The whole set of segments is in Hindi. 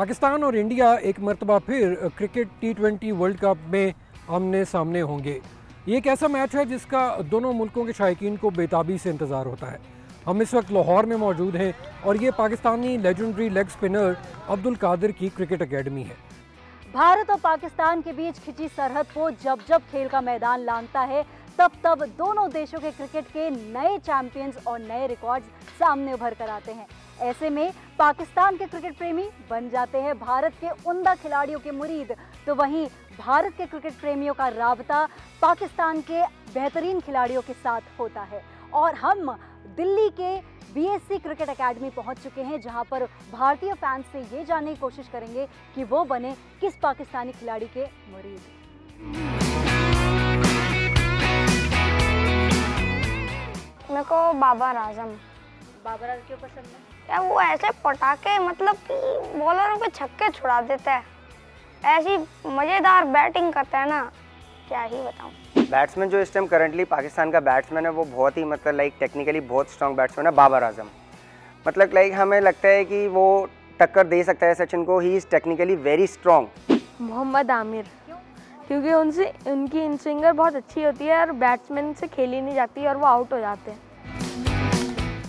पाकिस्तान और इंडिया एक मरतबा फिर क्रिकेट T20 वर्ल्ड कप में आमने सामने होंगे। ये एक ऐसा मैच है जिसका दोनों मुल्कों के शायकीन को बेताबी से इंतज़ार होता है। हम इस वक्त लाहौर में मौजूद हैं और ये Pakistani legendary leg spinner Abdul Qadir की क्रिकेट अकेडमी है। भारत और पाकिस्तान के बीच खिंची सरहद को जब जब खेल का मैदान लांघता है तब तब दोनों देशों के क्रिकेट के नए चैंपियंस और नए रिकॉर्ड्स सामने उभर कर आते हैं। ऐसे में पाकिस्तान के क्रिकेट प्रेमी बन जाते हैं भारत के उम्दा खिलाड़ियों के मुरीद, तो वहीं भारत के क्रिकेट प्रेमियों का राबता पाकिस्तान के बेहतरीन खिलाड़ियों के साथ होता है। और हम दिल्ली के BSC क्रिकेट अकेडमी पहुंच चुके हैं, जहां पर भारतीय फैंस से ये जानने की कोशिश करेंगे कि वो बने किस पाकिस्तानी खिलाड़ी के मुरीद। मेरे को बाबर आजम। बाबर आजम क्यों पसंद है? क्या वो ऐसे पटाके मतलब कि बॉलरों के छक्के छुड़ा देता है, ऐसी मज़ेदार बैटिंग करता है ना, क्या ही बताऊं। बैट्समैन जो इस टाइम करंटली पाकिस्तान का बैट्समैन है वो बहुत ही मतलब लाइक टेक्निकली बहुत स्ट्रॉन्ग बैट्समैन है बाबर आजम। मतलब लाइक हमें लगता है कि वो टक्कर दे सकता है सचिन को। He is technically very strong. Mohammad Aamir, क्योंकि उनसे उनकी इन स्विंगर बहुत अच्छी होती है और बैट्समैन से खेली नहीं जाती और वो आउट हो जाते हैं।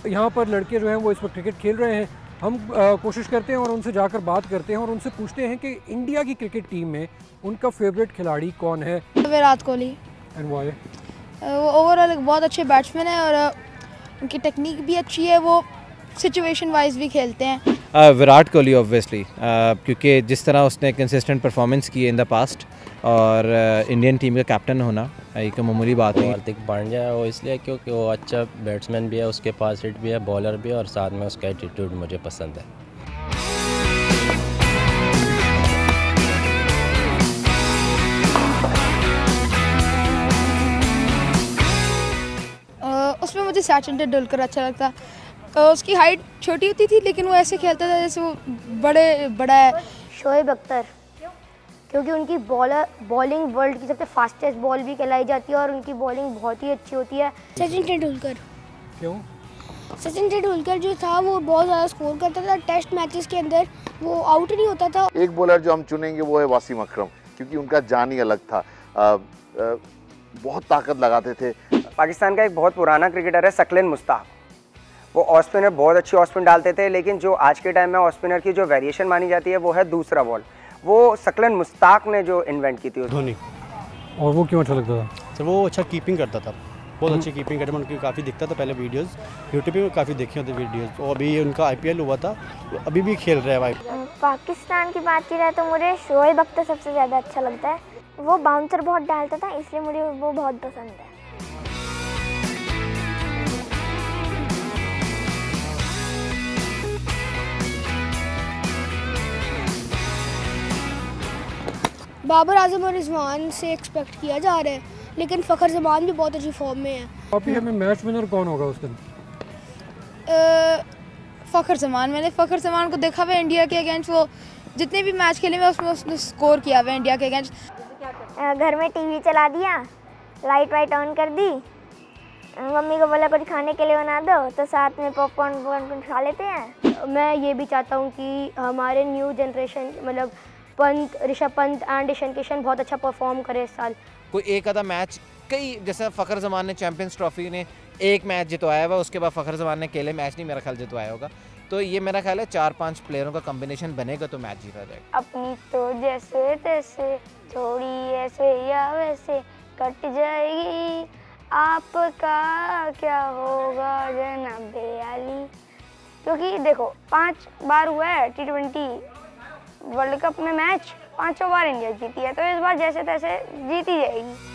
यहाँ पर लड़के जो हैं वो इस वक्त क्रिकेट खेल रहे हैं। हम कोशिश करते हैं और उनसे जाकर बात करते हैं और उनसे पूछते हैं कि इंडिया की क्रिकेट टीम में उनका फेवरेट खिलाड़ी कौन है। विराट कोहली। And why? वो ओवरऑल एक बहुत अच्छे बैट्समैन है और उनकी टेक्निक भी अच्छी है, वो सिचुएशन वाइज भी खेलते हैं। विराट कोहली ऑब्वियसली, क्योंकि जिस तरह उसने कंसिस्टेंट परफॉर्मेंस की है इन द पास्ट और इंडियन टीम का कैप्टन होना एक मामूली बात नहीं। हार्दिक पांड्या वो इसलिए क्योंकि वो अच्छा बैट्समैन भी है, उसके पास हिट भी है, बॉलर भी है और साथ में उसका एटीट्यूड मुझे पसंद है। उसमें मुझे सचिन तेंदुलकर अच्छा लगता। उसकी हाइट छोटी होती थी लेकिन वो ऐसे खेलता था जैसे वो बड़ा है। शोएब अख्तर, क्योंकि उनकी बॉलिंग वर्ल्ड की सबसे फास्टेस्ट बॉल भी कहलाई जाती है और उनकी बॉलिंग बहुत ही अच्छी होती है। सचिन तेंदुलकर। क्यों? सचिन तेंदुलकर जो था वो बहुत ज़्यादा स्कोर करता था, टेस्ट मैचेस के अंदर वो आउट नहीं होता था। एक बॉलर जो हम चुनेंगे वो है वासिम अकरम, क्योंकि उनका जान ही अलग था। बहुत ताकत लगाते थे। पाकिस्तान का एक बहुत पुराना क्रिकेटर है सकलेन मुश्ताक। वो ऑफ स्पिनर बहुत अच्छी ऑफ स्पिन डालते थे, लेकिन जो आज के टाइम में ऑफ स्पिनर की जो वेरिएशन मानी जाती है वो है दूसरा बॉल। वो सकलेन मुश्ताक ने जो इन्वेंट की थी। धोनी। और वो क्यों अच्छा लगता था? सर वो अच्छा कीपिंग करता था, बहुत अच्छी कीपिंग करता था। उनकी काफ़ी दिखता था पहले वीडियोस, यूट्यूब पे काफ़ी देखे होते वीडियोस। और अभी उनका IPL हुआ था, अभी भी खेल रहे हैं भाई। पाकिस्तान की बात की जाए तो मुझे शोएब अख्तर सबसे ज़्यादा अच्छा लगता है। वो बाउंसर बहुत डालता था, इसलिए मुझे वो बहुत पसंद है। बाबर आजम और रिजवान से एक्सपेक्ट किया जा रहा है, लेकिन फ़खर जमान भी बहुत अच्छी फॉर्म में है। अभी हमें मैच विनर कौन होगा उस दिन? फ़खर जमान। मैंने फ़खर जमान को देखा हुआ इंडिया के अगेंस्ट, वो जितने भी मैच खेले हुए उसमें उसने स्कोर किया हुआ इंडिया के अगेंस्ट। घर में टीवी चला दिया, लाइट वाइट ऑन कर दी, मम्मी को बोला कुछ खाने के लिए बना दो, तो साथ में पॉपकॉर्न खा लेते हैं। मैं ये भी चाहता हूँ कि हमारे न्यू जनरेशन मतलब ऋषभ पंत एंड ईशान किशन बहुत अच्छा परफॉर्म करे इस साल। कोई एक आधा मैच, कई जैसे फ़खर जमान ने चैंपियंस ट्रॉफी ने एक मैच जितवाया हुआ, उसके बाद फ़खर जमान ने अकेले मैच नहीं मेरा ख्याल जितवाया होगा। तो ये मेरा ख्याल है 4-5 प्लेयरों का कॉम्बिनेशन बनेगा तो मैच जीता जाएगा। अपनी तो जैसे तैसे थोड़ी ऐसे या वैसे कट जाएगी, आपका क्या होगा जनाबे अली। क्योंकि देखो 5 बार हुआ है T20 वर्ल्ड कप में मैच, 5 बार इंडिया जीती है, तो इस बार जैसे तैसे जीती जाएगी।